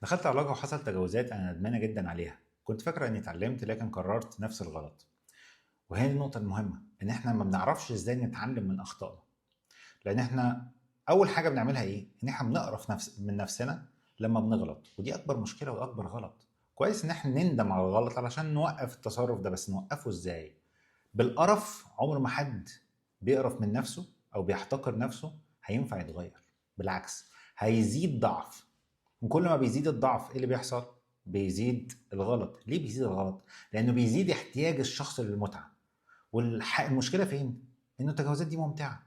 دخلت علاقة وحصل تجاوزات أنا ندمانة جدا عليها. كنت فاكرة إني اتعلمت لكن قررت نفس الغلط. وهي دي النقطة المهمة، إن إحنا ما بنعرفش إزاي نتعلم من أخطائنا. لأن إحنا أول حاجة بنعملها إيه؟ إن إحنا بنقرف من نفسنا لما بنغلط، ودي أكبر مشكلة وأكبر غلط. كويس إن إحنا نندم على الغلط علشان نوقف التصرف ده، بس نوقفه إزاي؟ بالقرف. عمر ما حد بيقرف من نفسه أو بيحتقر نفسه هينفع يتغير. بالعكس، هيزيد ضعف. وكل ما بيزيد الضعف ايه اللي بيحصل؟ بيزيد الغلط. ليه بيزيد الغلط؟ لانه بيزيد احتياج الشخص للمتعه. والمشكله فين؟ انه التجاوزات دي ممتعه.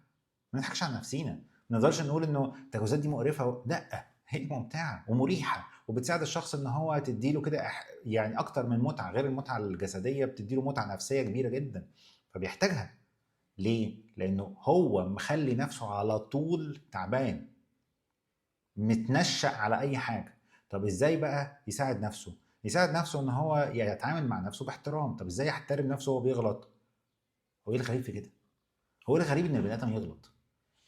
ما نضحكش على نفسينا، ما نقدرش نقول انه التجاوزات دي مقرفه. لا، هي ممتعه ومريحه وبتساعد الشخص ان هو تديله كده يعني اكتر من متعه. غير المتعه الجسديه بتديله متعه نفسيه كبيره جدا، فبيحتاجها. ليه؟ لانه هو مخلي نفسه على طول تعبان، متنشأ على اي حاجه. طب ازاي بقى يساعد نفسه؟ يساعد نفسه ان هو يتعامل مع نفسه باحترام. طب ازاي يحترم نفسه وهو بيغلط؟ هو ايه الغريب في كده؟ هو ايه الغريب ان البني ادم يغلط؟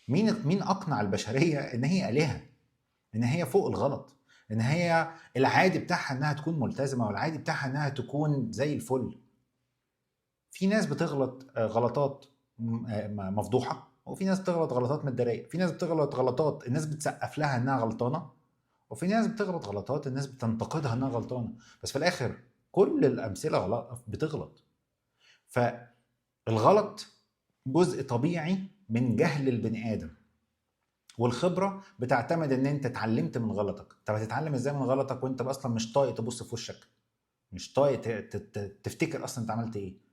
مين اقنع البشريه ان هي الهه؟ ان هي فوق الغلط؟ ان هي العادي بتاعها انها تكون ملتزمه، والعادي بتاعها انها تكون زي الفل؟ في ناس بتغلط غلطات مفضوحه، وفي ناس بتغلط غلطات متداريه، في ناس بتغلط غلطات الناس بتسقف لها انها غلطانه، وفي ناس بتغلط غلطات الناس بتنتقدها انها غلطانه. بس في الاخر كل الامثله غلط، بتغلط. فالغلط جزء طبيعي من جهل البني ادم، والخبره بتعتمد ان انت اتعلمت من غلطك. طب هتتعلم ازاي من غلطك وانت اصلا مش طايق تبص في وشك، مش طايق تفتكر اصلا انت عملت ايه؟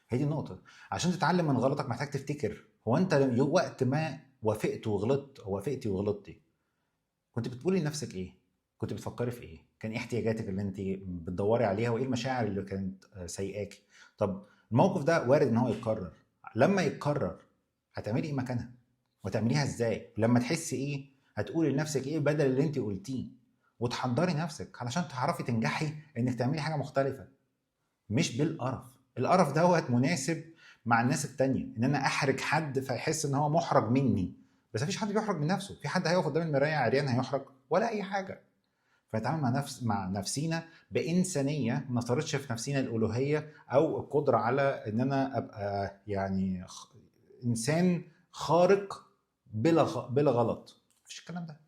هي دي النقطه. عشان تتعلم من غلطك محتاج تفتكر، هو انت وقت ما وافقت وغلطت او وافقتي وغلطتي كنت بتقولي لنفسك ايه؟ كنت بتفكري في ايه؟ كان ايه احتياجاتك اللي انت بتدوري عليها؟ وايه المشاعر اللي كانت سايقاكي؟ طب الموقف ده وارد ان هو يتكرر. لما يتكرر هتعملي ايه مكانها؟ وتعمليها ازاي؟ لما تحسي ايه هتقولي لنفسك ايه بدل اللي انت قلتيه؟ وتحضري نفسك علشان تعرفي تنجحي انك تعملي حاجه مختلفه. مش بالقرف. القرف دوت مناسب مع الناس التانية، ان انا احرج حد فيحس ان هو محرج مني. بس مفيش حد بيحرج من نفسه. في حد هيقف قدام المرايه عريان هيحرج؟ ولا اي حاجه. فنتعامل مع نفسينا بانسانيه، ما نفترضش في نفسينا الالوهيه او القدره على ان انا ابقى يعني انسان خارق بلا غلط. مفيش الكلام ده.